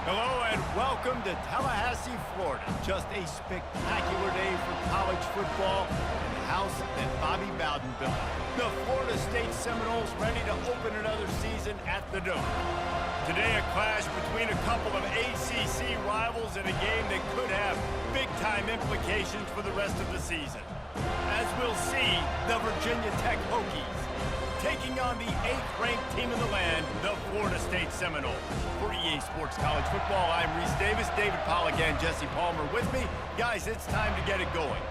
Hello and welcome to Tallahassee, Florida. Just a spectacular day for college football in the house that Bobby Bowden built. The Florida State Seminoles ready to open another season at the Dome. Today a clash between a couple of ACC rivals in a game that could have big-time implications for the rest of the season. As we'll see, the Virginia Tech Hokies taking on the 8th-ranked team in the land, the Florida State Seminoles. For EA Sports College Football, I'm Reese Davis, David Pollack, and Jesse Palmer with me. Guys, it's time to get it going.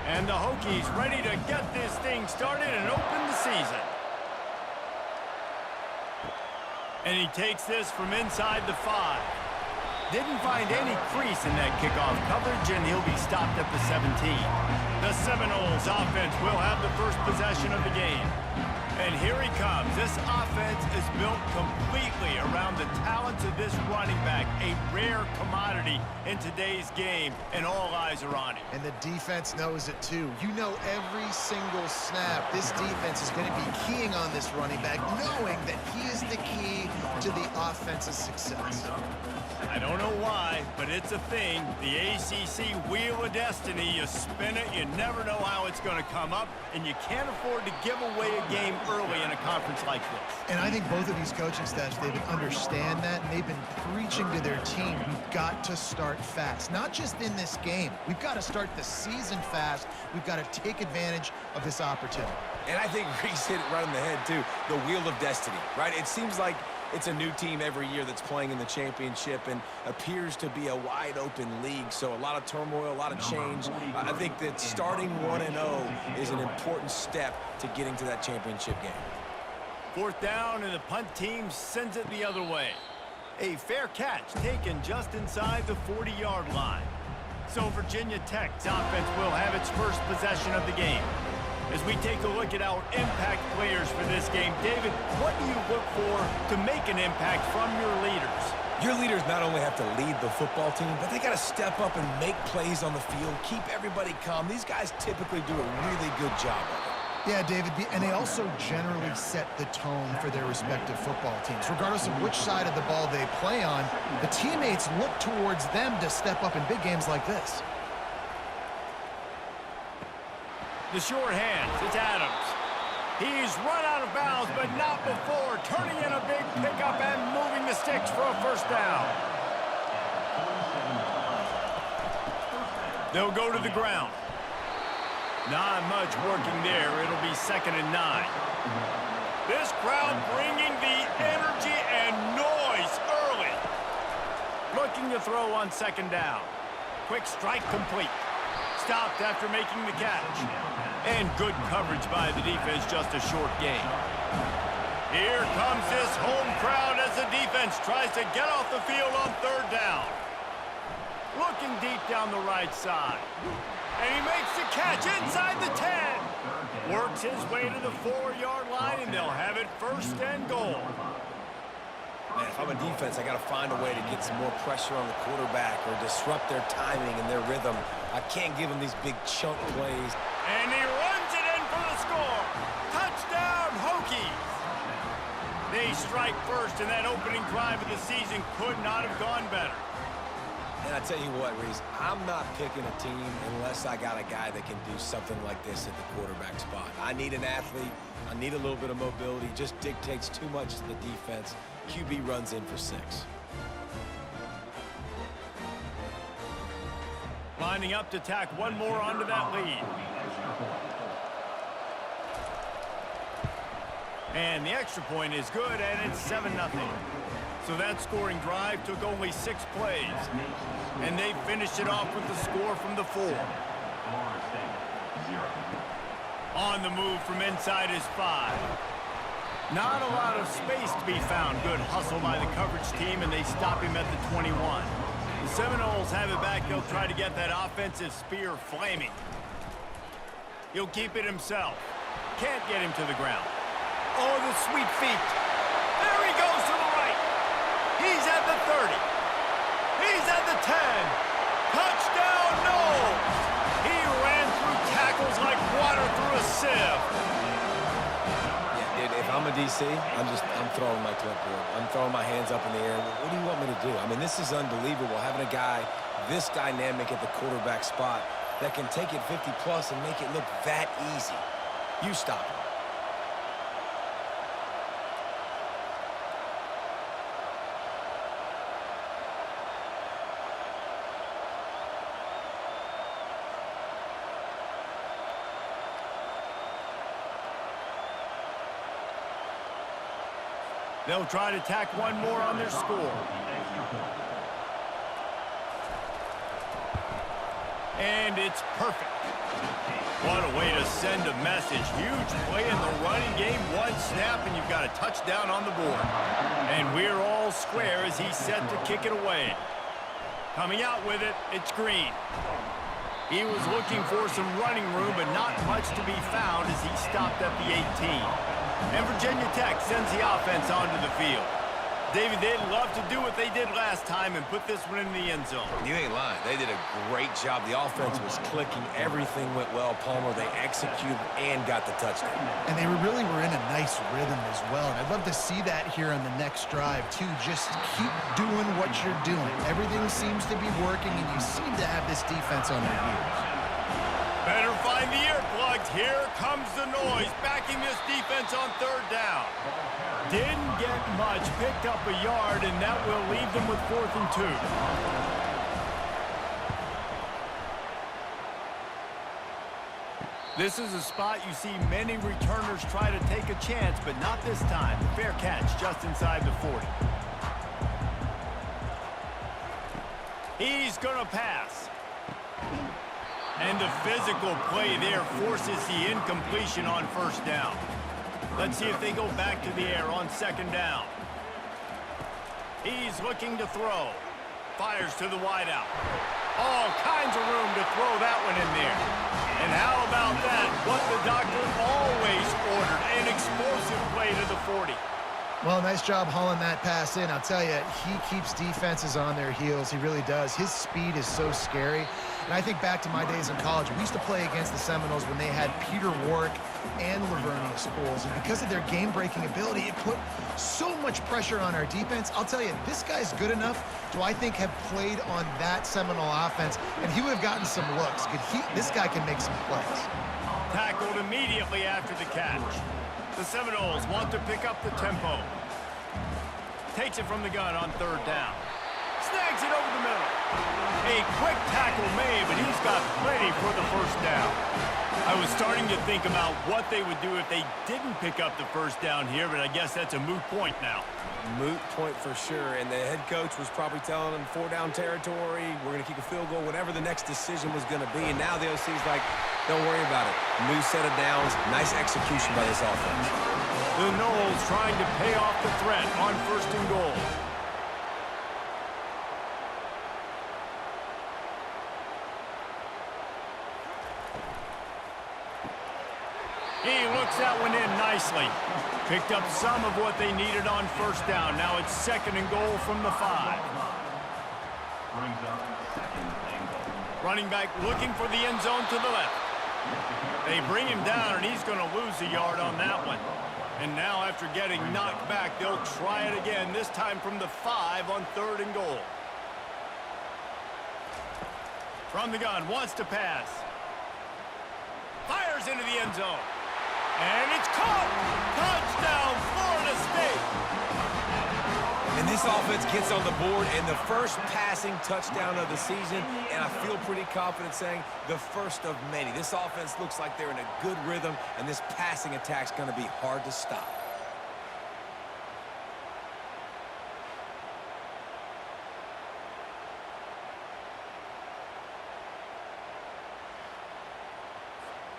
And the Hokies ready to get this thing started and open the season. And he takes this from inside the 5. Didn't find any crease in that kickoff coverage, and he'll be stopped at the 17. The Seminoles offense will have the first possession of the game. And here he comes. This offense is built completely around the talents of this running back, a rare commodity in today's game, and all eyes are on him. And the defense knows it too. You know every single snap, this defense is going to be keying on this running back, knowing that he is the key to the offense's success. I don't know why, but it's a thing. The ACC Wheel of Destiny, you spin it, you never know how it's going to come up, and you can't afford to give away a game early in a conference like this. And I think both of these coaching staffs, David, understand that, and they've been preaching to their team, we've got to start fast. Not just in this game. We've got to start the season fast. We've got to take advantage of this opportunity. And I think Reese hit it right on the head, too. The Wheel of Destiny, right? It seems like it's a new team every year that's playing in the championship and appears to be a wide-open league, so a lot of turmoil, a lot of change. I think that starting 1-0 is an important step to getting to that championship game. 4th down, and the punt team sends it the other way. A fair catch taken just inside the 40-yard line. So Virginia Tech's offense will have its first possession of the game. As we take a look at our impact players for this game, David, what do you look for to make an impact from your leaders? Your leaders not only have to lead the football team, but they got to step up and make plays on the field, keep everybody calm. These guys typically do a really good job of it. Yeah, David, and they also generally set the tone for their respective football teams. Regardless of which side of the ball they play on, the teammates look towards them to step up in big games like this. The short hands, it's Adams. He's run out of bounds, but not before turning in a big pickup and moving the sticks for a first down. They'll go to the ground. Not much working there. It'll be 2nd and 9. This crowd bringing the energy and noise early. Looking to throw on 2nd down. Quick strike complete. Stopped after making the catch. And good coverage by the defense, just a short gain. Here comes this home crowd as the defense tries to get off the field on 3rd down. Looking deep down the right side. And he makes the catch inside the 10. Works his way to the 4-yard line, and they'll have it 1st and goal. Man, if I'm a defense, I got to find a way to get some more pressure on the quarterback or disrupt their timing and their rhythm. I can't give them these big chunk plays. And he runs it in for the score. Touchdown, Hokies. They strike first, and that opening drive of the season could not have gone better. And I tell you what, Reese, I'm not picking a team unless I got a guy that can do something like this at the quarterback spot. I need an athlete. I need a little bit of mobility. Just dictates too much to the defense. QB runs in for 6. Lining up to tack one more onto that lead. And the extra point is good, and it's 7-0. So that scoring drive took only 6 plays. And they finished it off with the score from the 4. On the move from inside his 5. Not a lot of space to be found. Good hustle by the coverage team, and they stop him at the 21. The Seminoles have it back. They'll try to get that offensive spear flaming. He'll keep it himself. Can't get him to the ground. Oh, the sweet feet. There he goes to the right. He's at the 30. He's at the 10. Touchdown, Noles. He ran through tackles like water through a sieve. Yeah, dude, if I'm a DC, I'm throwing my clipboard. I'm throwing my hands up in the air. What do you want me to do? I mean, this is unbelievable, having a guy this dynamic at the quarterback spot that can take it 50-plus and make it look that easy. You stop him. They'll try to tack one more on their score. And it's perfect. What a way to send a message. Huge play in the running game. One snap, and you've got a touchdown on the board. And we're all square as he's set to kick it away. Coming out with it, it's Green. He was looking for some running room, but not much to be found as he stopped at the 18. And Virginia Tech sends the offense onto the field. David, they'd love to do what they did last time and put this one in the end zone. You ain't lying. They did a great job. The offense was clicking. Everything went well. Palmer, they executed and got the touchdown. And they really were in a nice rhythm as well. And I'd love to see that here on the next drive, too. Just keep doing what you're doing. Everything seems to be working, and you seem to have this defense on their heels. Better find the earplugs. Here comes the noise, backing this defense on third down. Didn't get much, picked up a yard, and that will leave them with 4th and 2. This is a spot you see many returners try to take a chance, but not this time. Fair catch just inside the 40. He's going to pass. And the physical play there forces the incompletion on first down. Let's see if they go back to the air on 2nd down. He's looking to throw. Fires to the wideout. All kinds of room to throw that one in there. And how about that? What the doctor always ordered, an explosive play to the 40. Well, nice job hauling that pass in. I'll tell you, he keeps defenses on their heels. He really does. His speed is so scary. And I think back to my days in college. We used to play against the Seminoles when they had Peter Warrick and Lavernius Pools. And because of their game-breaking ability, it put so much pressure on our defense. I'll tell you, this guy's good enough to, I think, have played on that Seminole offense, and he would have gotten some looks. This guy can make some plays. Tackled immediately after the catch. The Seminoles want to pick up the tempo. Takes it from the gun on 3rd down. Snags it over the middle. A quick tackle made, but he's got plenty for the 1st down. I was starting to think about what they would do if they didn't pick up the 1st down here, but I guess that's a moot point now. Moot point for sure, and the head coach was probably telling them 4-down territory, we're going to kick a field goal, whatever the next decision was going to be, and now the OC's like, don't worry about it. New set of downs, nice execution by this offense. The Noles trying to pay off the threat on 1st and goal. He looks that one in nicely. Picked up some of what they needed on 1st down. Now it's 2nd and goal from the 5. Running back looking for the end zone to the left. They bring him down, and he's going to lose a yard on that one. And now after getting knocked back, they'll try it again, this time from the 5 on 3rd and goal. From the gun, wants to pass. Fires into the end zone. And it's caught! Touchdown, Florida State! And this offense gets on the board and the first passing touchdown of the season, and I feel pretty confident saying the first of many. This offense looks like they're in a good rhythm, and this passing attack's going to be hard to stop.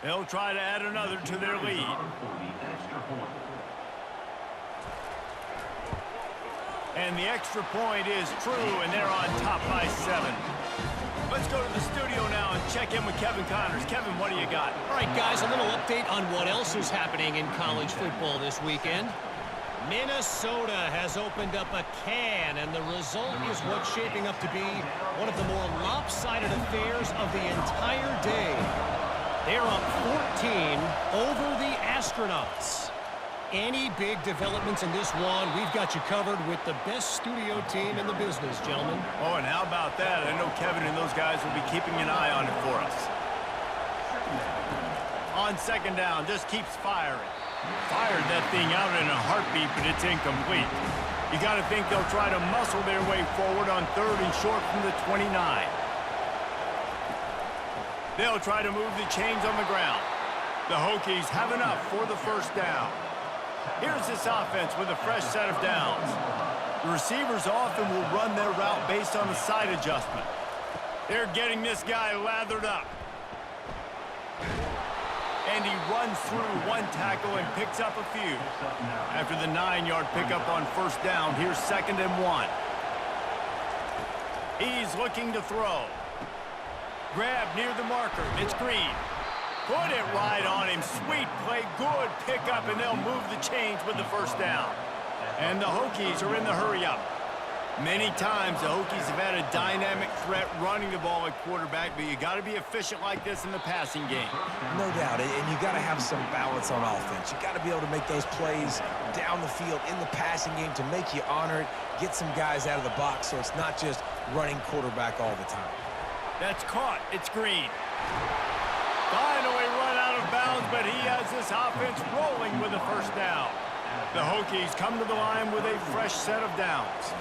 They'll try to add another to their lead. And the extra point is true, and they're on top by 7. Let's go to the studio now and check in with Kevin Connors. Kevin, what do you got? All right, guys, a little update on what else is happening in college football this weekend. Minnesota has opened up a can, and the result is what's shaping up to be one of the more lopsided affairs of the entire day. They're up 14 over the Astronauts. Any big developments in this one, we've got you covered with the best studio team in the business, gentlemen. Oh, and how about that? I know Kevin and those guys will be keeping an eye on it for us. On second down, just keeps firing. Fired that thing out in a heartbeat, but it's incomplete. You got to think they'll try to muscle their way forward on 3rd and short from the 29. They'll try to move the chains on the ground. The Hokies have enough for the first down. Here's this offense with a fresh set of downs. The receivers often will run their route based on the side adjustment. They're getting this guy lathered up. And he runs through one tackle and picks up a few. After the 9-yard pickup on first down, here's 2nd and 1. He's looking to throw. Grab near the marker. It's Green. Put it right on him. Sweet play. Good pickup, and they'll move the chains with the first down. And the Hokies are in the hurry-up. Many times the Hokies have had a dynamic threat running the ball at quarterback, but you got to be efficient like this in the passing game. No doubt, and you got to have some balance on offense. You got to be able to make those plays down the field in the passing game to make you honor it, get some guys out of the box so it's not just running quarterback all the time. That's caught. It's Green. Finally run out of bounds, but he has this offense rolling with a first down. The Hokies come to the line with a fresh set of downs.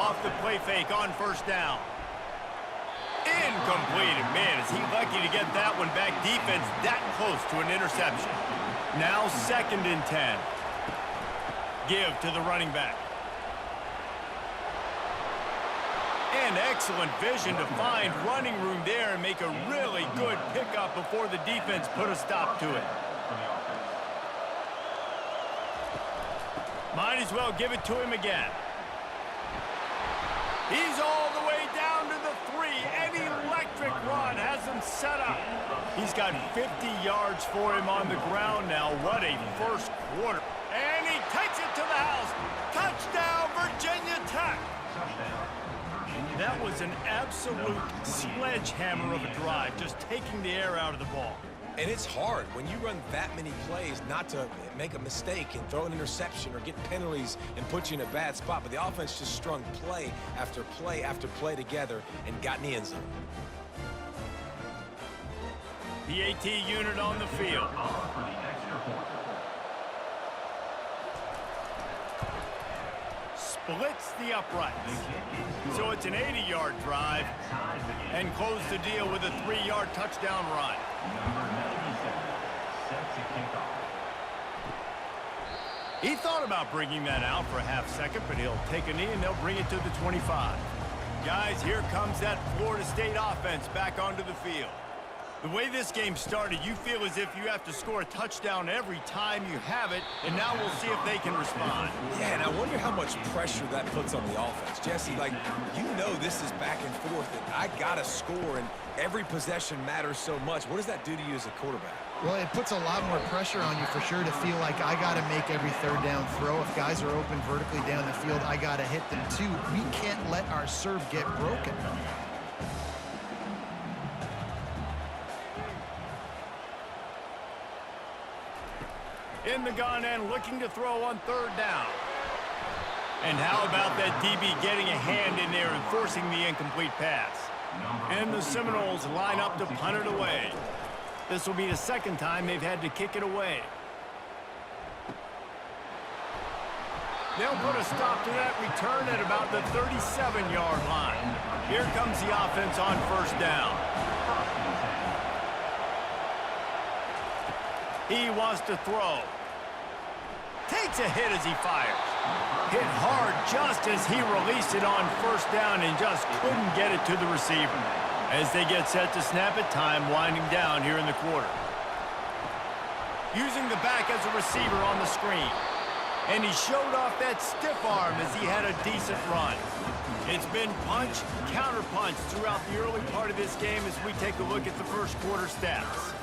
Off the play fake on first down. Incomplete. And man, is he lucky to get that one back. Defense that close to an interception. Now 2nd and 10. Give to the running back. And excellent vision to find running room there and make a really good pickup before the defense put a stop to it. Might as well give it to him again. He's all the way down to the 3. An electric run has him set up. He's got 50 yards for him on the ground now. What a first quarter. And he takes it to the house. Touchdown, Virginia Tech. That was an absolute sledgehammer of a drive, just taking the air out of the ball. And it's hard when you run that many plays not to make a mistake and throw an interception or get penalties and put you in a bad spot. But the offense just strung play after play after play together and got in the end zone. The AT unit on the field. Splits the uprights. So it's an 80-yard drive and close the deal with a 3-yard touchdown run. He thought about bringing that out for a half second, but he'll take a knee and they'll bring it to the 25. Guys, here comes that Florida State offense back onto the field. The way this game started, you feel as if you have to score a touchdown every time you have it, and now we'll see if they can respond. Yeah, and I wonder how much pressure that puts on the offense. Jesse, like, you know this is back and forth, and I got to score, and every possession matters so much. What does that do to you as a quarterback? Well, it puts a lot more pressure on you for sure to feel like I got to make every third down throw. If guys are open vertically down the field, I got to hit them too. We can't let our serve get broken. In the gun and looking to throw on third down. And how about that DB getting a hand in there and forcing the incomplete pass? And the Seminoles line up to punt it away. This will be the second time they've had to kick it away. They'll put a stop to that return at about the 37-yard line. Here comes the offense on first down. He wants to throw. Takes a hit as he fires. Hit hard just as he released it on first down and just couldn't get it to the receiver. As they get set to snap it, time winding down here in the quarter. Using the back as a receiver on the screen. And he showed off that stiff arm as he had a decent run. It's been punch, counter-punch throughout the early part of this game as we take a look at the first quarter stats.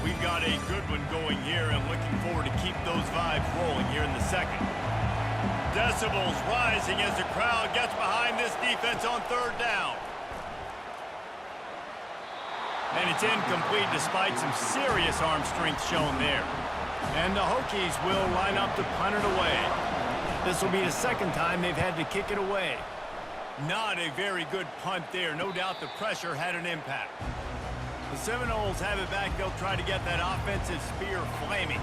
We've got a good one going here and looking forward to keep those vibes rolling here in the second. Decibels rising as the crowd gets behind this defense on third down. And it's incomplete despite some serious arm strength shown there. And the Hokies will line up to punt it away. This will be the second time they've had to kick it away. Not a very good punt there. No doubt the pressure had an impact. The Seminoles have it back. They'll try to get that offensive spear flaming.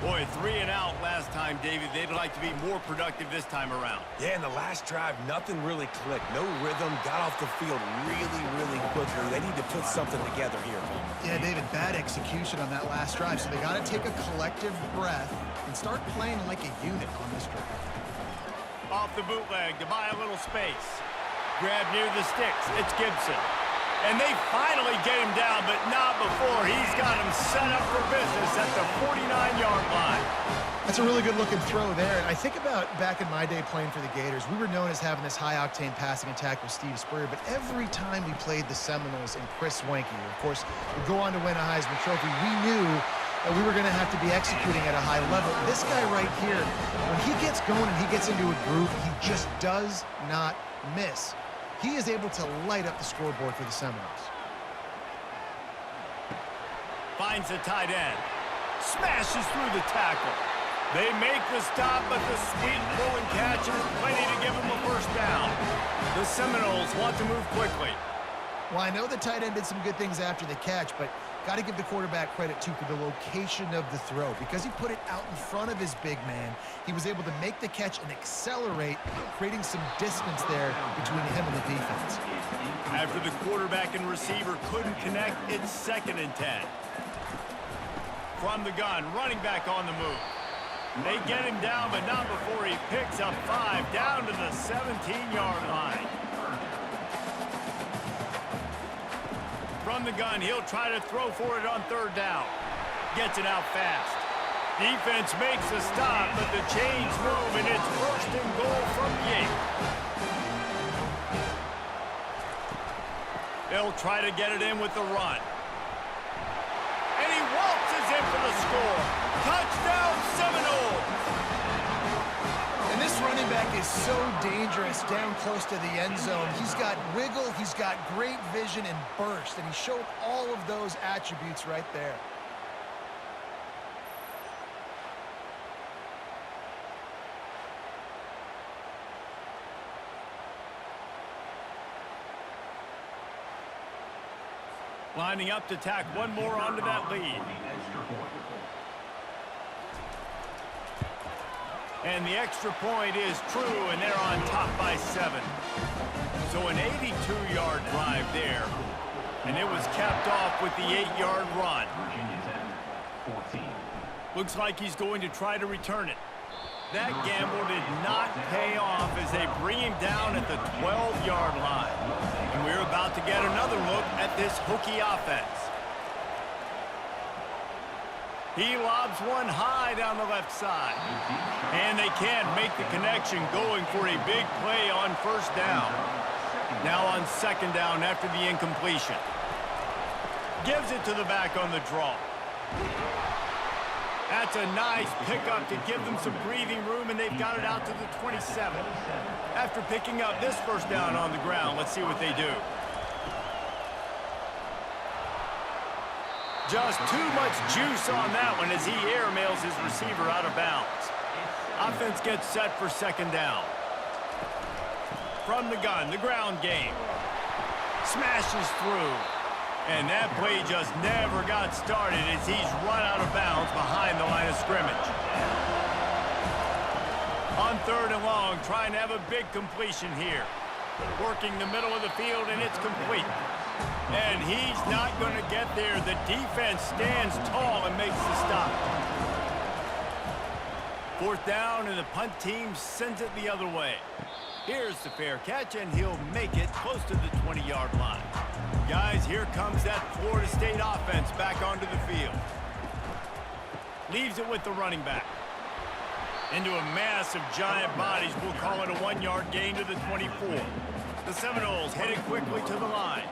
Boy, 3 and out last time, David. They'd like to be more productive this time around. Yeah, in the last drive, nothing really clicked. No rhythm, got off the field really quickly. They need to put something together here. Yeah, David, bad execution on that last drive, so they got to take a collective breath and start playing like a unit on this drive. Off the bootleg to buy a little space. Grab near the sticks. It's Gibson. And they finally get him down, but not before he's got him set up for business at the 49-yard line. That's a really good-looking throw there. And I think about back in my day playing for the Gators, we were known as having this high-octane passing attack with Steve Spurrier, but every time we played the Seminoles and Chris Wenke, of course, would go on to win a Heisman Trophy, we knew that we were going to have to be executing at a high level. This guy right here, when he gets going and he gets into a groove, he just does not miss. He is able to light up the scoreboard for the Seminoles. Finds the tight end. Smashes through the tackle. They make the stop, but the sweet pulling catch is plenty to give them a first down. The Seminoles want to move quickly. Well, I know the tight end did some good things after the catch, but got to give the quarterback credit, too, for the location of the throw. Because he put it out in front of his big man, he was able to make the catch and accelerate, creating some distance there between him and the defense. After the quarterback and receiver couldn't connect, it's 2nd and 10. From the gun, running back on the move. They get him down, but not before he picks up 5 down to the 17-yard line. From the gun, he'll try to throw for it on third down. Gets it out fast. Defense makes a stop, but the chains move, and it's 1st and goal from the 8. They'll try to get it in with the run. And he waltzes in for the score. Touchdown, Seminoles! And this running back is so dangerous down close to the end zone. He's got wiggle, he's got great vision and burst, and he showed all of those attributes right there. Lining up to tack one more onto that lead. And the extra point is true, and they're on top by 7. So an 82-yard drive there. And it was capped off with the 8-yard run. Looks like he's going to try to return it. That gamble did not pay off as they bring him down at the 12-yard line. And we're about to get another look at this Hokie offense. He lobs one high down the left side. And they can't make the connection, going for a big play on 1st down. Now on 2nd down after the incompletion. Gives it to the back on the draw. That's a nice pickup to give them some breathing room, and they've got it out to the 27. After picking up this 1st down on the ground, let's see what they do. Just too much juice on that one as he airmails his receiver out of bounds. Offense gets set for 2nd down. From the gun, the ground game. Smashes through. And that play just never got started as he's run out of bounds behind the line of scrimmage. On 3rd and long, trying to have a big completion here. Working the middle of the field, and it's complete. And he's not going to get there. The defense stands tall and makes the stop. 4th down, and the punt team sends it the other way. Here's the fair catch, and he'll make it close to the 20-yard line. Guys, here comes that Florida State offense back onto the field. Leaves it with the running back. Into a mass of giant bodies, we'll call it a 1-yard gain to the 24. The Seminoles headed quickly to the line.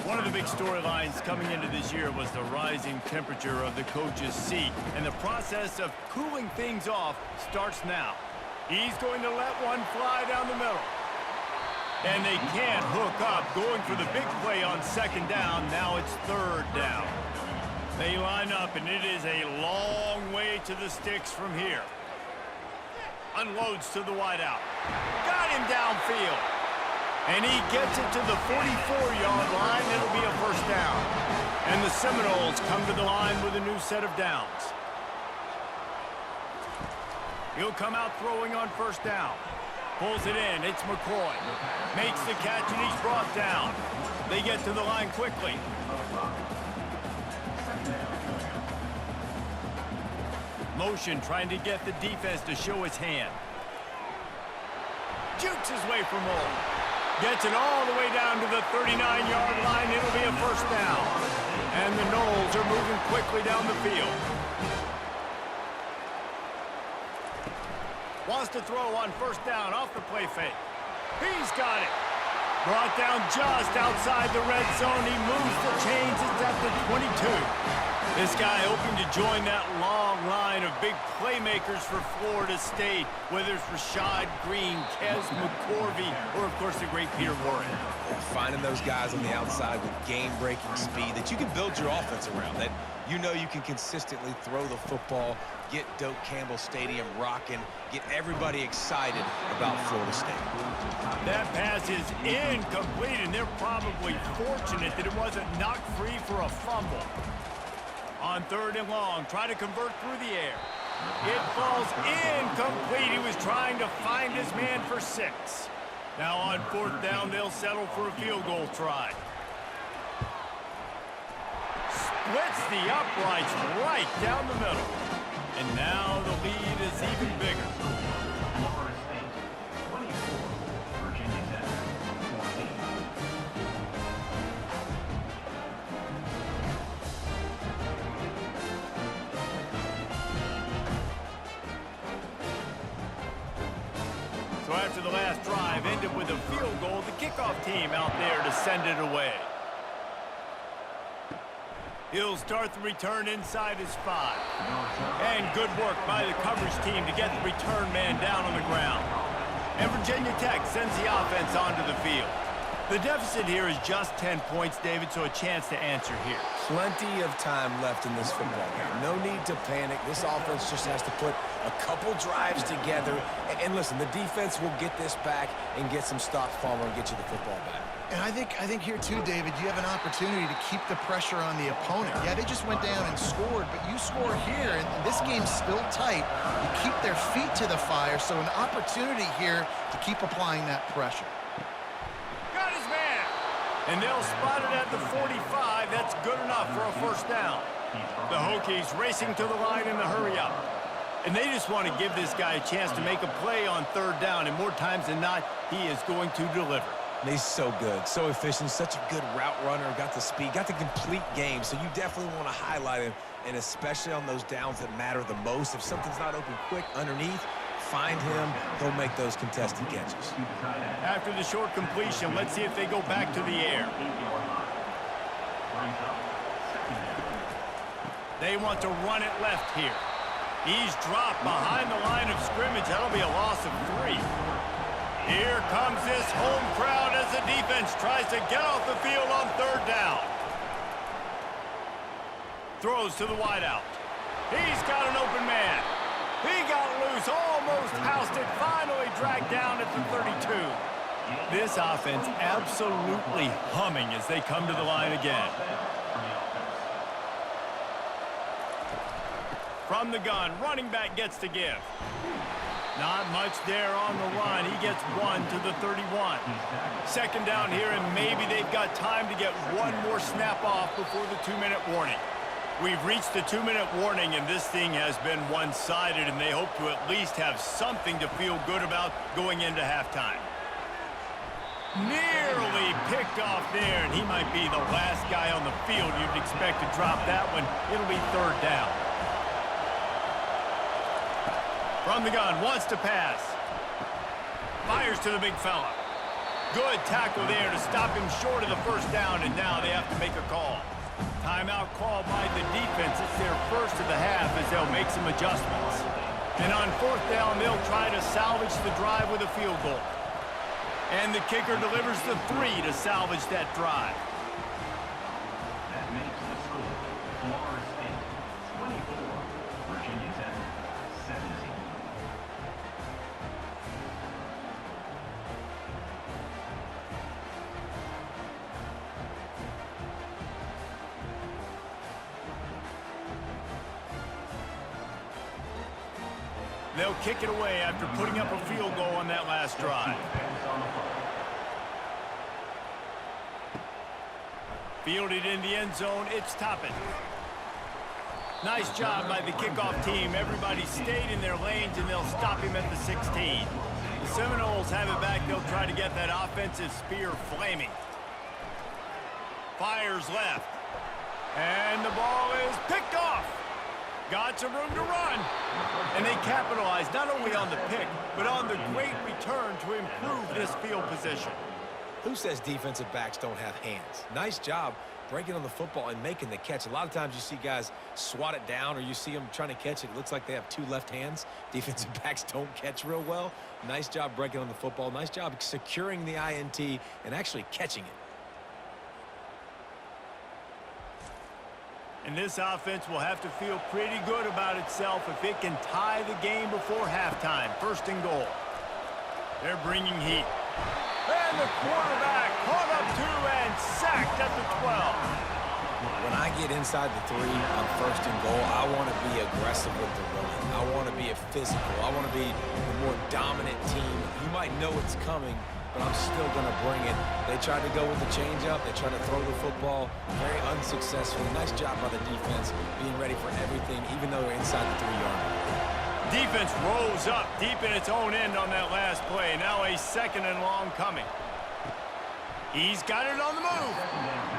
One of the big storylines coming into this year was the rising temperature of the coach's seat, and the process of cooling things off starts now. He's going to let one fly down the middle. And they can't hook up, going for the big play on 2nd down. Now it's 3rd down. They line up, and it is a long way to the sticks from here. Unloads to the wideout. Got him downfield. And he gets it to the 44-yard line. It'll be a 1st down. And the Seminoles come to the line with a new set of downs. He'll come out throwing on 1st down. Pulls it in. It's McCoy. Makes the catch, and he's brought down. They get to the line quickly. Motion trying to get the defense to show his hand. Jukes his way for more. Gets it all the way down to the 39-yard line. It'll be a 1st down. And the Noles are moving quickly down the field. Wants to throw on 1st down off the play fake. He's got it. Brought down just outside the red zone. He moves the chains. It's at the 22. This guy hoping to join that long line of big playmakers for Florida State, whether it's Rashad Green, Kez McCorvey, or, of course, the great Peter Warren. Finding those guys on the outside with game-breaking speed that you can build your offense around, that you know you can consistently throw the football, get Doak Campbell Stadium rocking, get everybody excited about Florida State. That pass is incomplete, and they're probably fortunate that it wasn't knocked free for a fumble. On 3rd and long, try to convert through the air. It falls incomplete. He was trying to find his man for 6. Now on 4th down, they'll settle for a field goal try. Splits the uprights right down the middle. And now the lead is even bigger. So after the last drive ended with a field goal, the kickoff team out there to send it away. He'll start the return inside his 5. And good work by the coverage team to get the return man down on the ground. And Virginia Tech sends the offense onto the field. The deficit here is just 10 points, David, so a chance to answer here. Plenty of time left in this football game. No need to panic. This offense just has to put a couple drives together. And listen, the defense will get this back and get some stops forward and get you the football back. And I think here too, David, you have an opportunity to keep the pressure on the opponent. Yeah, they just went down and scored, but you score here, and this game's still tight. You keep their feet to the fire, so an opportunity here to keep applying that pressure. Got his man! And they'll spot it at the 45. That's good enough for a 1st down. The Hokies racing to the line in the hurry-up. And they just want to give this guy a chance to make a play on 3rd down, and more times than not, he is going to deliver. And he's so good, so efficient, such a good route runner, got the speed, got the complete game, so you definitely want to highlight him, and especially on those downs that matter the most. If something's not open quick underneath, find him, he'll make those contested catches. After the short completion, let's see if they go back to the air. They want to run it left here. He's dropped behind the line of scrimmage. That'll be a loss of 3. Here comes this home crowd as the defense tries to get off the field on 3rd down. Throws to the wideout. He's got an open man. He got loose, almost housed it, finally dragged down at the 32. This offense absolutely humming as they come to the line again. From the gun, running back gets to give. Not much there on the run. He gets 1 to the 31. 2nd down here, and maybe they've got time to get one more snap off before the 2-minute warning. We've reached the 2-minute warning, and this thing has been one-sided, and they hope to at least have something to feel good about going into halftime. Nearly picked off there, and he might be the last guy on the field you'd expect to drop that one. It'll be 3rd down. From the gun, wants to pass. Fires to the big fella. Good tackle there to stop him short of the 1st down, and now they have to make a call. Timeout called by the defense. It's their first of the half as they'll make some adjustments. And on 4th down, they'll try to salvage the drive with a field goal. And the kicker delivers the 3 to salvage that drive. That makes the score Florida State 24, Virginia Tech 17. They'll kick it away after putting up a field goal on that last drive. Fielded in the end zone, it's Toppin. Nice job by the kickoff team. Everybody stayed in their lanes, and they'll stop him at the 16. The Seminoles have it back. They'll try to get that offensive spear flaming. Fires left. And the ball is picked off. Got some room to run. And they capitalize not only on the pick, but on the great return to improve this field position. Who says defensive backs don't have hands? Nice job breaking on the football and making the catch. A lot of times you see guys swat it down, or you see them trying to catch it. It looks like they have 2 left hands. Defensive backs don't catch real well. Nice job breaking on the football. Nice job securing the INT and actually catching it. And this offense will have to feel pretty good about itself if it can tie the game before halftime. 1st and goal. They're bringing heat. And the quarterback caught up 2 and sacked at the 12. When I get inside the 3 on 1st and goal, I want to be aggressive with the run. I want to be a physical. I want to be the more dominant team. You might know it's coming, but I'm still going to bring it. They tried to go with the changeup. They tried to throw the football very unsuccessfully. Nice job by the defense being ready for everything, even though they're inside the 3-yard line. Defense rose up deep in its own end on that last play. Now a 2nd and long coming. He's got it on the move.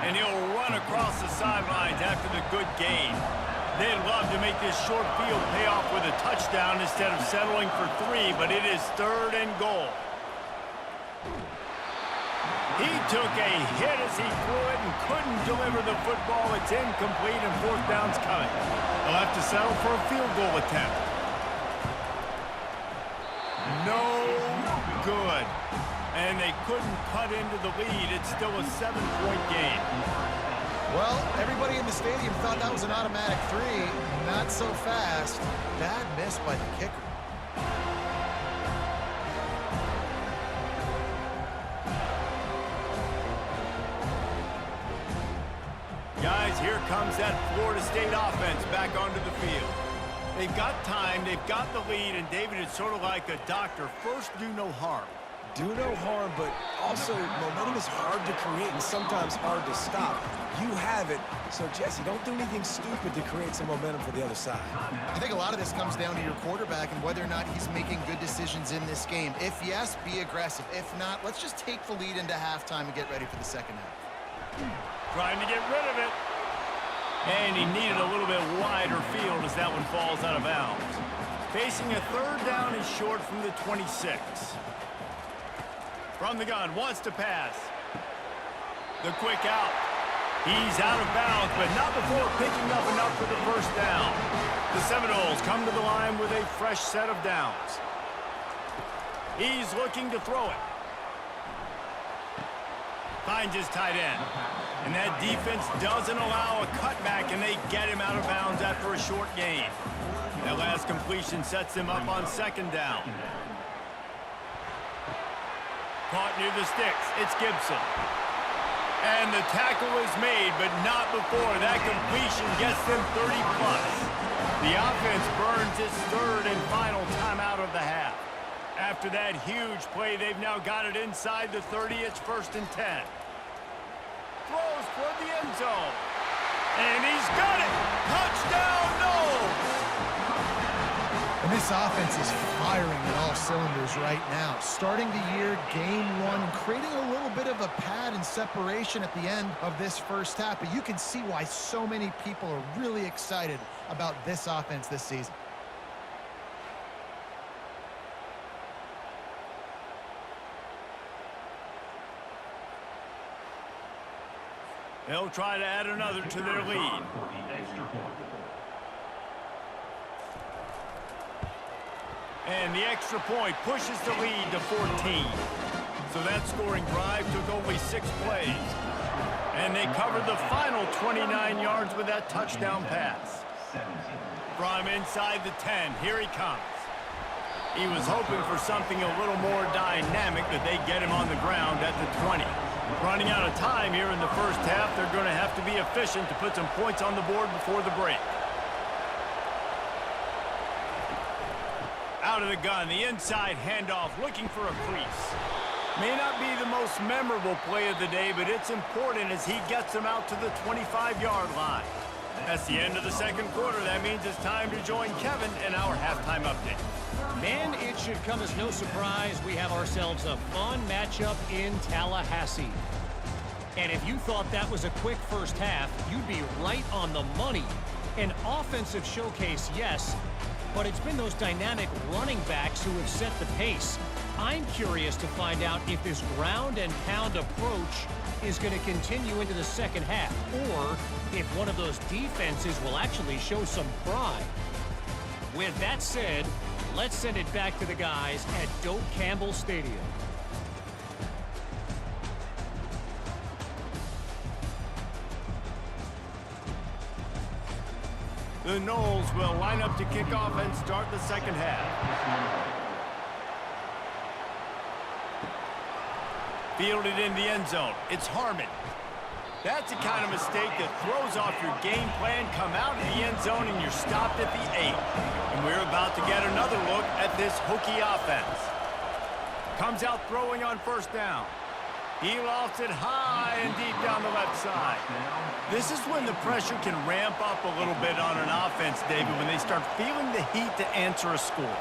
And he'll run across the sidelines after the good gain. They'd love to make this short field pay off with a touchdown instead of settling for 3, but it is 3rd and goal. He took a hit as he threw it and couldn't deliver the football. It's incomplete, and 4th down's coming. They'll have to settle for a field goal attempt. No good. And they couldn't cut into the lead. It's still a 7-point game. Well, everybody in the stadium thought that was an automatic 3. Not so fast. Bad miss by the kicker. Guys, here comes that Florida State offense back onto the field. They've got time, they've got the lead, and David, it's sort of like a doctor. First, do no harm. Do no harm, but also momentum is hard to create and sometimes hard to stop. You have it, so Jesse, don't do anything stupid to create some momentum for the other side. I think a lot of this comes down to your quarterback and whether or not he's making good decisions in this game. If yes, be aggressive. If not, let's just take the lead into halftime and get ready for the 2nd half. Trying to get rid of it. And he needed a little bit wider field as that one falls out of bounds. Facing a 3rd down and short from the 26. From the gun, wants to pass. The quick out. He's out of bounds, but not before picking up enough for the 1st down. The Seminoles come to the line with a fresh set of downs. He's looking to throw it. Finds his tight end. And that defense doesn't allow a cutback, and they get him out of bounds after a short gain. That last completion sets them up on 2nd down. Caught near the sticks. It's Gibson. And the tackle is made, but not before that completion gets them 30-plus. The offense burns its 3rd and final timeout of the half. After that huge play, they've now got it inside the 30. It's 1st and 10. Throws toward the end zone. And he's got it! Touchdown, Knowles! And this offense is firing at all cylinders right now. Starting the year, game one, and creating a little bit of a pad and separation at the end of this first half. But you can see why so many people are really excited about this offense this season. They'll try to add another to their lead. For the extra point. And the extra point pushes the lead to 14. So that scoring drive took only 6 plays. And they covered the final 29 yards with that touchdown pass. 17. From inside the 10, here he comes. He was hoping for something a little more dynamic, but they get him on the ground at the 20. Running out of time here in the first half, they're going to have to be efficient to put some points on the board before the break. Out of the gun, the inside handoff, looking for a crease. May not be the most memorable play of the day, but it's important as he gets them out to the 25-yard line. That's the end of the second quarter. That means it's time to join Kevin in our halftime update. Man, it should come as no surprise we have ourselves a fun matchup in Tallahassee. And if you thought that was a quick first half, you'd be right on the money. An offensive showcase, yes, but it's been those dynamic running backs who have set the pace. I'm curious to find out if this ground and pound approach is going to continue into the second half, or if one of those defenses will actually show some pride. With that said, let's send it back to the guys at Doak Campbell Stadium. The Knowles will line up to kick off and start the second half. Fielded in the end zone. It's Harmon. That's the kind of mistake that throws off your game plan. Come out in the end zone and you're stopped at the 8. And we're about to get another look at this Hokie offense. Comes out throwing on first down. He lofts it high and deep down the left side. This is when the pressure can ramp up a little bit on an offense, David, when they start feeling the heat to answer a score.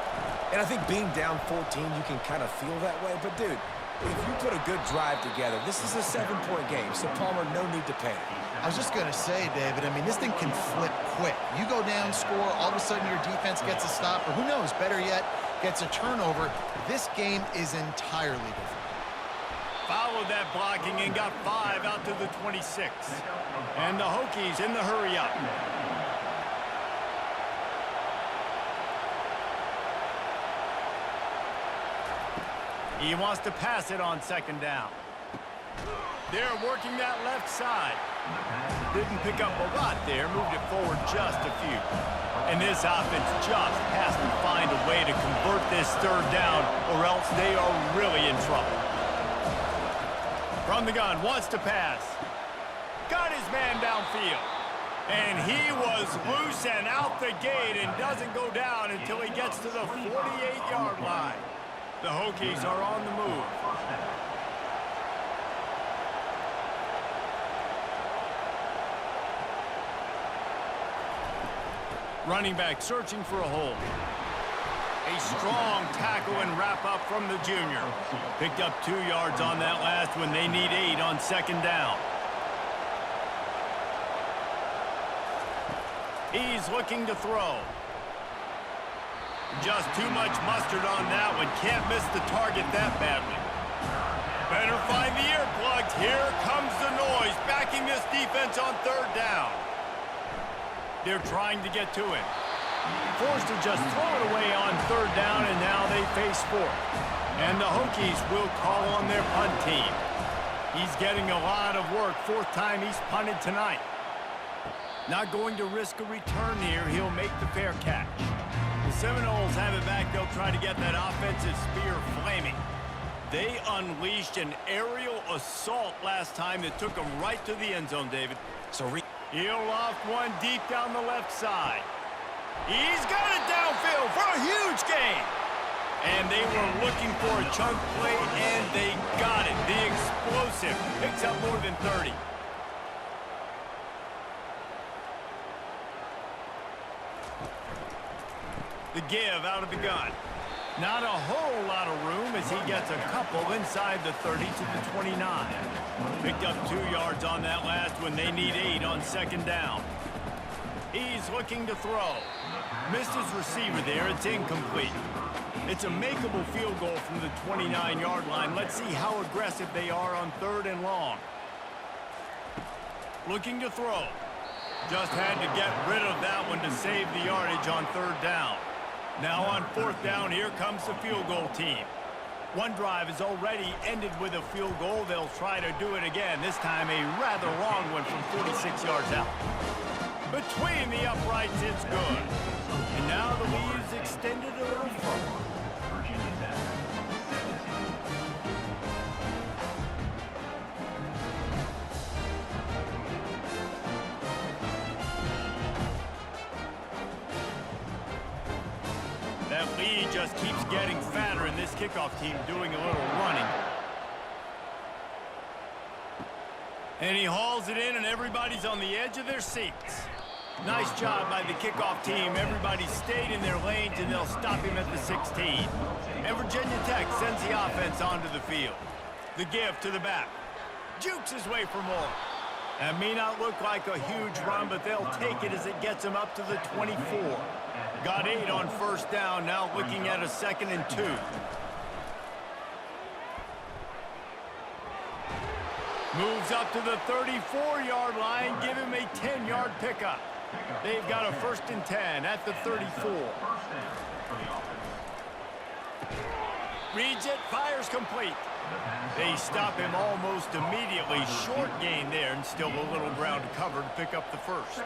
And I think being down 14, you can kind of feel that way. But, dude, if you put a good drive together, this is a 7-point game, so Palmer, no need to panic. I was just going to say, David, I mean, this thing can flip quick. You go down, score, all of a sudden your defense gets a stop, or who knows, better yet, gets a turnover. This game is entirely different. Followed that blocking and got 5 out to the 26. And the Hokies in the hurry-up. He wants to pass it on second down. They're working that left side. Didn't pick up a lot there, moved it forward just a few. And this offense just has to find a way to convert this third down, or else they are really in trouble. From the gun, wants to pass. Got his man downfield. And he was loose and out the gate and doesn't go down until he gets to the 48-yard line. The Hokies are on the move. Running back searching for a hole. A strong tackle and wrap up from the junior. Picked up 2 yards on that last when they need 8 on second down. He's looking to throw. Just too much mustard on that one. Can't miss the target that badly. Better find the earplugs. Here comes the noise, backing this defense on third down. They're trying to get to it. Forced to just throw it away on third down, and now they face fourth. And the Hokies will call on their punt team. He's getting a lot of work. 4th time he's punted tonight. Not going to risk a return here. He'll make the fair catch. The Seminoles have it back. They'll try to get that offensive spear flaming. They unleashed an aerial assault last time that took them right to the end zone, David. So he'll loft one deep down the left side. He's got it downfield for a huge gain. And they were looking for a chunk play, and they got it. The explosive picks up more than 30. The give out of the gun. Not a whole lot of room as he gets a couple inside the 30 to the 29. Picked up 2 yards on that last one. They need 8 on second down. He's looking to throw. Missed his receiver there. It's incomplete. It's a makeable field goal from the 29-yard line. Let's see how aggressive they are on 3rd and long. Looking to throw. Just had to get rid of that one to save the yardage on 3rd down. Now on 4th down, here comes the field goal team. One drive is already ended with a field goal. They'll try to do it again, this time a rather long one from 46 yards out. Between the uprights, it's good. And now the lead's extended a little further. Virginia Tech, 17. That lead just keeps getting fatter, and this kickoff team doing a little running. And he hauls it in, and everybody's on the edge of their seats. Nice job by the kickoff team. Everybody stayed in their lanes, and they'll stop him at the 16. And Virginia Tech sends the offense onto the field. The give to the back. Jukes his way for more. That may not look like a huge run, but they'll take it as it gets him up to the 24. Got 8 on 1st down, now looking at a 2nd and 2. Moves up to the 34-yard line, give him a 10-yard pickup. They've got a 1st and 10 at the 34. Reads it, fires complete. They stop him almost immediately. Short gain there, and still a little ground to cover to pick up the 1st.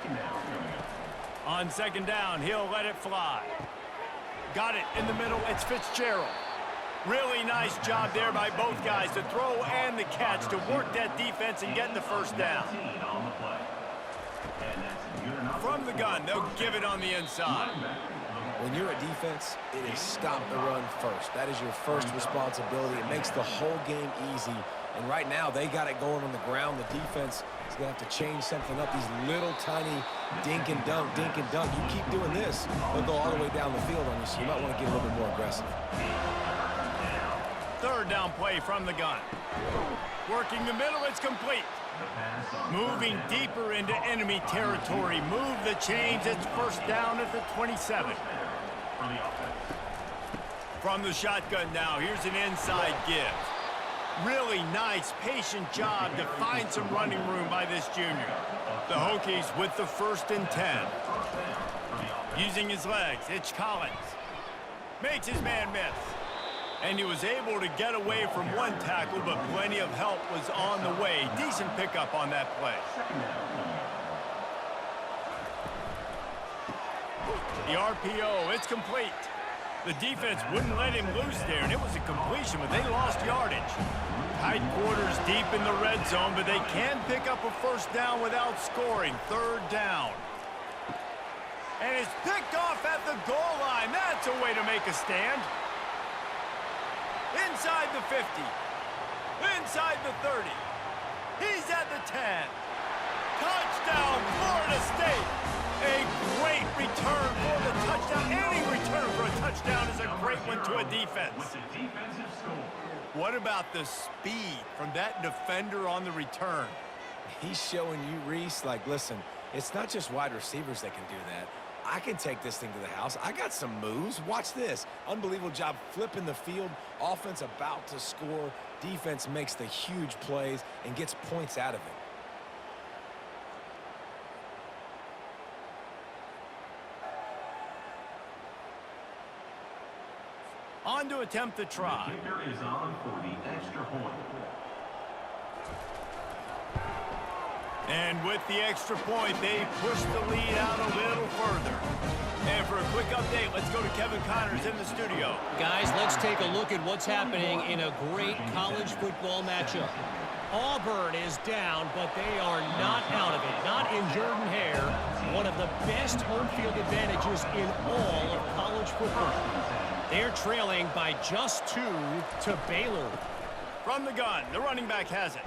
On 2nd down, he'll let it fly. Got it in the middle, it's Fitzgerald. Really nice job there by both guys, the throw and the catch, to work that defense and get the 1st down. From the gun, they'll give it on the inside. When you're a defense, it is stop the run first. That is your first responsibility. It makes the whole game easy. And right now, they got it going on the ground. The defense is going to have to change something up. These little tiny dink and dunk, dink and dunk. You keep doing this, they'll go all the way down the field on you, so you might want to get a little bit more aggressive. 3rd down play from the gun. Working the middle, it's complete. Moving deeper into enemy territory. Move the chains, it's 1st down at the 27. From the shotgun now, here's an inside give. Really nice, patient job to find some running room by this junior. The Hokies with the 1st and 10. Using his legs, it's Collins. Makes his man miss. And he was able to get away from one tackle, but plenty of help was on the way. Decent pickup on that play. The RPO, it's complete. The defense wouldn't let him loose there, and it was a completion, but they lost yardage. Tight quarters deep in the red zone, but they can pick up a 1st down without scoring. 3rd down. And it's picked off at the goal line. That's a way to make a stand. Inside the 50. Inside the 30. He's at the 10. Touchdown, Florida State. A great return for the touchdown. Any return for a touchdown is a great one to a defense. What about the speed from that defender on the return? He's showing you, Reese, like, listen, it's not just wide receivers that can do that. I can take this thing to the house. I got some moves. Watch this. Unbelievable job flipping the field. Offense about to score. Defense makes the huge plays and gets points out of it. On to attempt the try. The kicker is on for the extra point. And with the extra point, they push the lead out a little further. And for a quick update, let's go to Kevin Connors in the studio. Guys, let's take a look at what's happening in a great college football matchup. Auburn is down, but they are not out of it. Not in Jordan-Hare, one of the best home field advantages in all of college football. They're trailing by just 2 to Baylor. From the gun, the running back has it.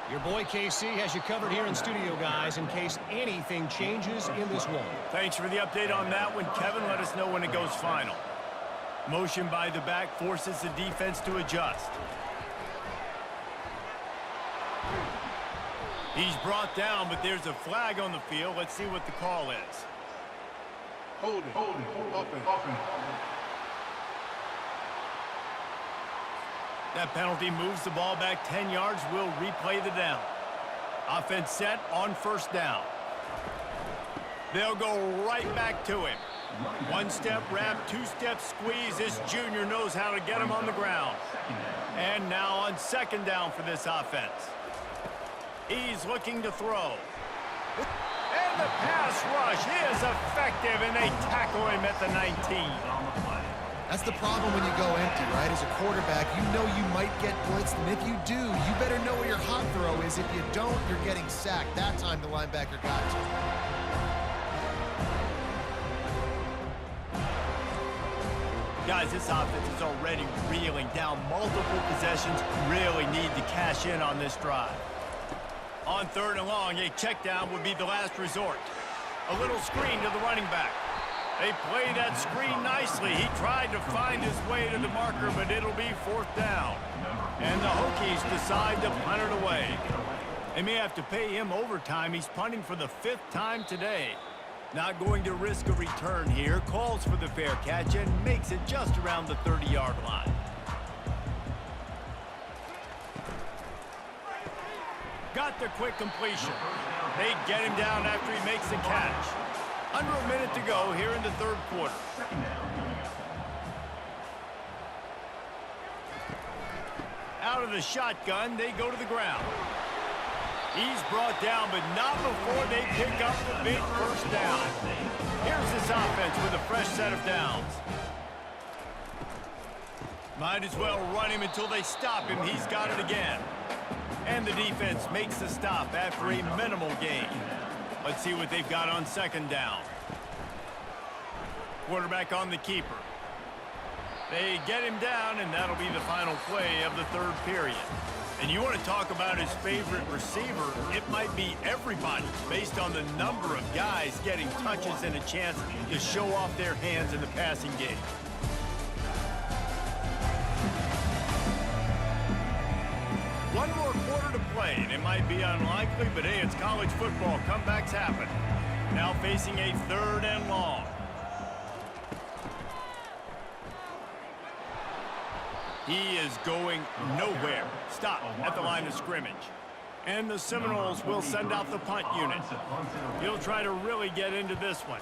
Your boy KC has you covered here in studio, guys, in case anything changes in this one. Thanks for the update on that one, Kevin. Let us know when it goes final. Motion by the back forces the defense to adjust. He's brought down, but there's a flag on the field. Let's see what the call is. Hold it. Offense. That penalty moves the ball back 10 yards. We'll replay the down. Offense set on first down. They'll go right back to him. One-step wrap, two-step squeeze. This junior knows how to get him on the ground. And now on second down for this offense. He's looking to throw. And the pass rush is effective, and they tackle him at the 19. That's the problem when you go empty, right? As a quarterback, you know you might get blitzed, and if you do, you better know where your hot throw is. If you don't, you're getting sacked. That time the linebacker got to. Guys, this offense is already reeling down multiple possessions. Really need to cash in on this drive. On third and long, a check down would be the last resort. A little screen to the running back. They play that screen nicely. He tried to find his way to the marker, but it'll be fourth down. And the Hokies decide to punt it away. They may have to pay him overtime. He's punting for the 5th time today. Not going to risk a return here. Calls for the fair catch and makes it just around the 30-yard line. Got the quick completion. They get him down after he makes the catch. Under a minute to go here in the third quarter. Out of the shotgun, they go to the ground. He's brought down, but not before they pick up the big first down. Here's this offense with a fresh set of downs. Might as well run him until they stop him. He's got it again. And the defense makes the stop after a minimal gain. Let's see what they've got on second down. Quarterback on the keeper. They get him down, and that'll be the final play of the third period. And you want to talk about his favorite receiver, it might be everybody based on the number of guys getting touches and a chance to show off their hands in the passing game. One more quarter to play, and it might be unlikely, but hey, it's college football. Comebacks happen. Now facing a third and long. He is going nowhere. Stop at the line of scrimmage. And the Seminoles will send out the punt unit. He'll try to really get into this one.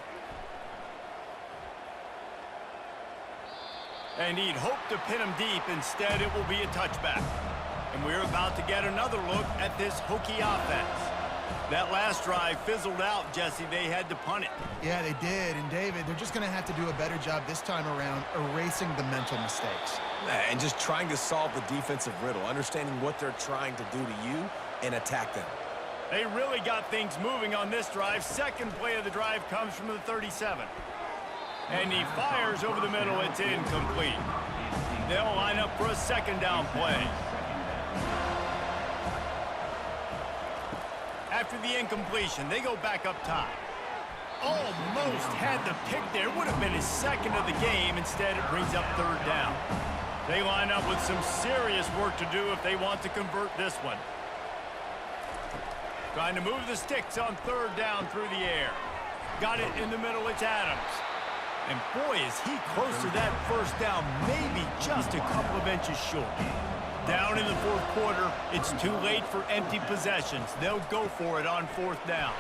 And he'd hoped to pin him deep. Instead, it will be a touchback. And we're about to get another look at this Hokie offense. That last drive fizzled out, Jesse. They had to punt it. Yeah, they did. And, David, they're just going to have to do a better job this time around erasing the mental mistakes. And just trying to solve the defensive riddle, understanding what they're trying to do to you and attack them. They really got things moving on this drive. Second play of the drive comes from the 37. And he fires over the middle. It's incomplete. They'll line up for a second down play. After the incompletion, they go back up top. Almost had the pick there. Would have been his second of the game. Instead, it brings up third down. They line up with some serious work to do if they want to convert this one. Trying to move the sticks on third down through the air. Got it in the middle. It's Adams. And boy, is he close to that first down. Maybe just a couple of inches short. Down in the fourth quarter, it's too late for empty possessions. They'll go for it on fourth down.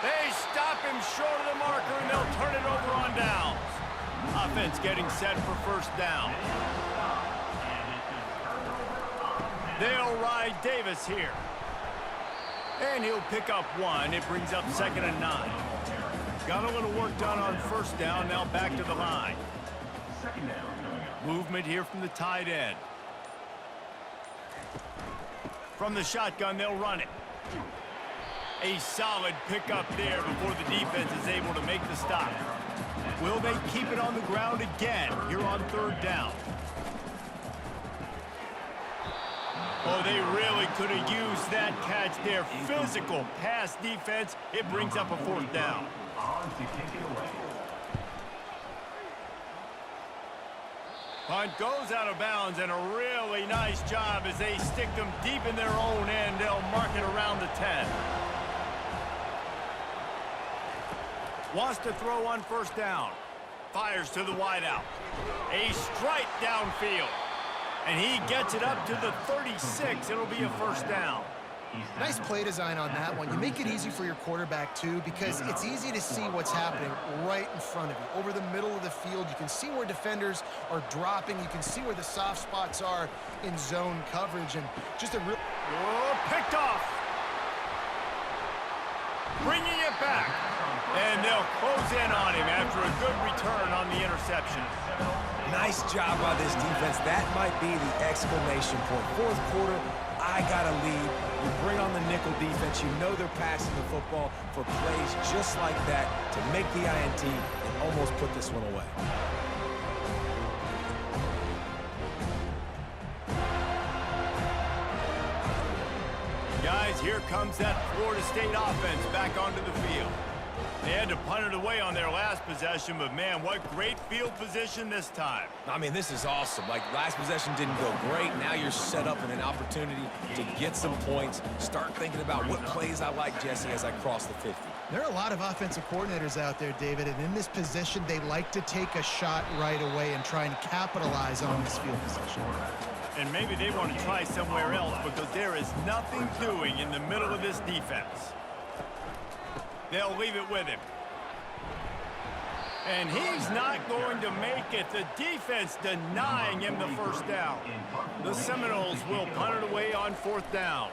They stop him short of the marker, and they'll turn it over on downs. Offense getting set for first down. They'll ride Davis here. And he'll pick up one. It brings up 2nd and 9. Got a little work done on first down. Now back to the line. Movement here from the tight end. From the shotgun, they'll run it. A solid pickup there before the defense is able to make the stop. Will they keep it on the ground again here on third down? Oh, they really could have used that catch there. Physical pass defense. It brings up a fourth down. On to kick it away. Punt goes out of bounds, and a really nice job as they stick them deep in their own end. They'll mark it around the 10. Wants to throw on first down. Fires to the wideout. A strike downfield. And he gets it up to the 36. It'll be a first down. Nice play design on that one. You make it easy for your quarterback, too, because it's easy to see what's happening right in front of you. Over the middle of the field, you can see where defenders are dropping. You can see where the soft spots are in zone coverage. And just a real... Oh, picked off. Bringing it back. And they'll close in on him after a good return on the interception. Nice job by this defense. That might be the exclamation point. Fourth quarter, I got a lead. You bring on the nickel defense. You know they're passing the football for plays just like that to make the INT and almost put this one away. Guys, here comes that Florida State offense back onto the field. They had to punt it away on their last possession, but man, what great field position this time. I mean, this is awesome. Like, last possession didn't go great. Now you're set up in an opportunity to get some points. Start thinking about what plays I like, Jesse, as I cross the 50. There are a lot of offensive coordinators out there, David, and in this position, they like to take a shot right away and try and capitalize on this field position. And maybe they want to try somewhere else because there is nothing doing in the middle of this defense. They'll leave it with him. And he's not going to make it. The defense denying him the first down. The Seminoles will punt it away on fourth down.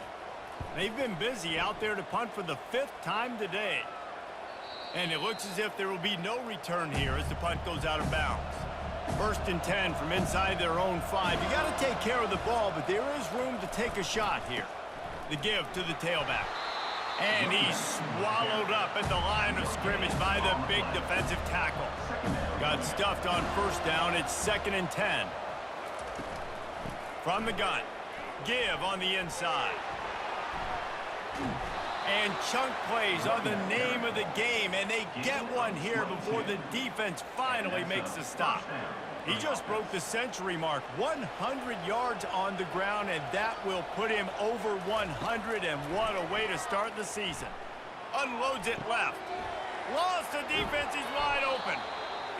They've been busy out there to punt for the 5th time today. And it looks as if there will be no return here as the punt goes out of bounds. 1st and 10 from inside their own 5. You got to take care of the ball, but there is room to take a shot here. The give to the tailback. And he's swallowed up at the line of scrimmage by the big defensive tackle. Got stuffed on first down. It's 2nd and 10. From the gun. Give on the inside. And chunk plays are the name of the game, and they get one here before the defense finally makes a stop. He just broke the century mark, 100 yards on the ground, and that will put him over 100, and what a way to start the season. Unloads it left. Lost the defense, he's wide open.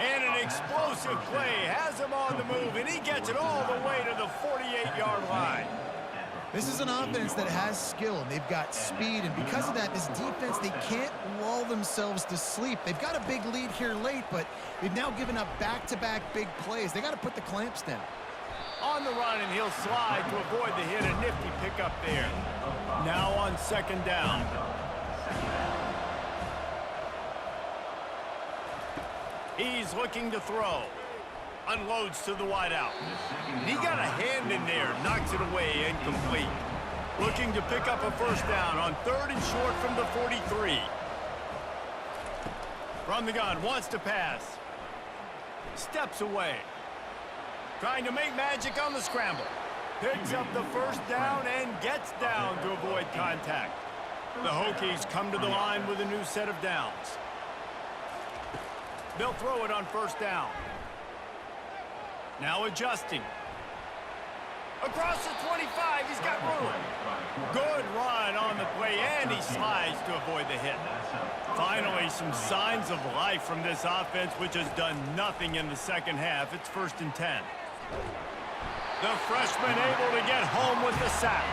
And an explosive play has him on the move, and he gets it all the way to the 48-yard line. This is an offense that has skill, and they've got speed, and because of that, this defense, they can't lull themselves to sleep. They've got a big lead here late, but they've now given up back-to-back big plays. They got to put the clamps down. On the run, and he'll slide to avoid the hit. A nifty pickup there. Now on 2nd down. He's looking to throw. Unloads to the wideout. He got a hand in there, knocks it away, incomplete. Looking to pick up a first down on 3rd and short from the 43. From the gun, wants to pass. Steps away. Trying to make magic on the scramble. Picks up the first down and gets down to avoid contact. The Hokies come to the line with a new set of downs. They'll throw it on first down. Now adjusting. Across the 25, he's got room. Good run on the play, and he slides to avoid the hit. Finally, some signs of life from this offense, which has done nothing in the second half. It's 1st and 10. The freshman able to get home with the sack.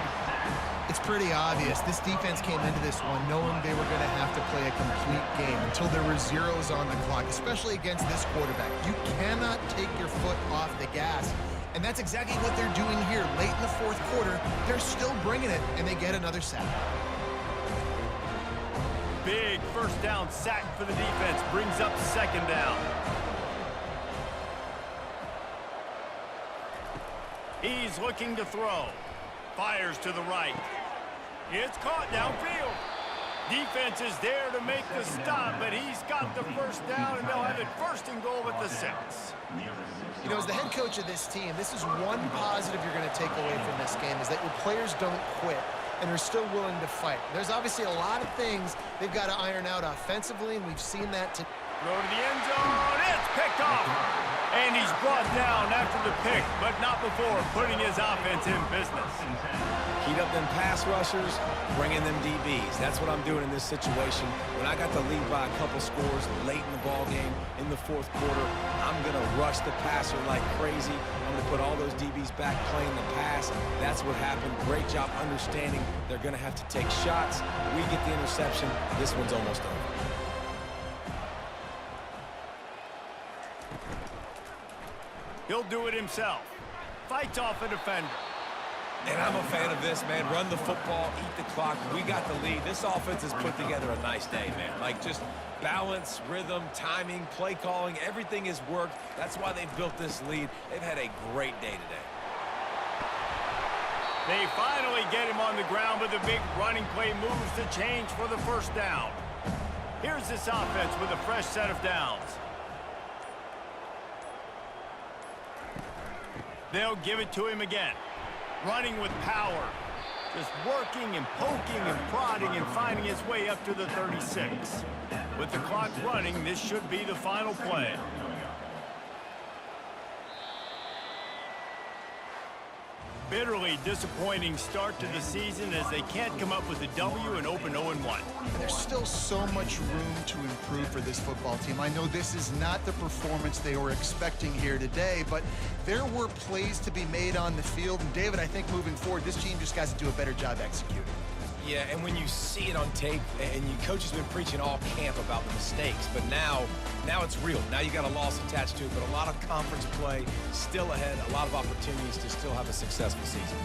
It's pretty obvious. This defense came into this one knowing they were going to have to play a complete game until there were zeros on the clock, especially against this quarterback. You cannot take your foot off the gas, and that's exactly what they're doing here. Late in the 4th quarter, they're still bringing it, and they get another sack. Big first down sack for the defense. Brings up 2nd down. He's looking to throw. Fires to the right. It's caught downfield. Defense is there to make the stop, but he's got the first down, and they'll have it first and goal at the 6. You know, as the head coach of this team, this is one positive you're going to take away from this game, is that your players don't quit and are still willing to fight. There's obviously a lot of things they've got to iron out offensively, and we've seen that today. Throw to the end zone. It's picked off. And he's brought down after the pick, but not before putting his offense in business. Heat up them pass rushers, bring in them DBs. That's what I'm doing in this situation. When I got the lead by a couple scores late in the ball game in the fourth quarter, I'm going to rush the passer like crazy. I'm going to put all those DBs back playing the pass. That's what happened. Great job understanding they're going to have to take shots. We get the interception. This one's almost over. He'll do it himself. Fights off a defender. And I'm a fan of this, man. Run the football, eat the clock. We got the lead. This offense has put together a nice day, man. Like, just balance, rhythm, timing, play calling, everything has worked. That's why they've built this lead. They've had a great day today. They finally get him on the ground, but the big running play moves the change for the first down. Here's this offense with a fresh set of downs. They'll give it to him again. Running with power. Just working and poking and prodding and finding his way up to the 36. With the clock running, this should be the final play. Bitterly disappointing start to the season as they can't come up with a W and open 0-1. There's still so much room to improve for this football team. I know this is not the performance they were expecting here today, but there were plays to be made on the field. And David, I think moving forward, this team just has to do a better job executing. Yeah, and when you see it on tape, and your coach has been preaching all camp about the mistakes, but now it's real. Now you got a loss attached to it, but a lot of conference play still ahead, a lot of opportunities to still have a successful season.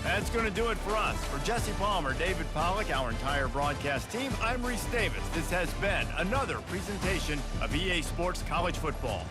That's going to do it for us. For Jesse Palmer, David Pollack, our entire broadcast team, I'm Reese Davis. This has been another presentation of EA Sports College Football.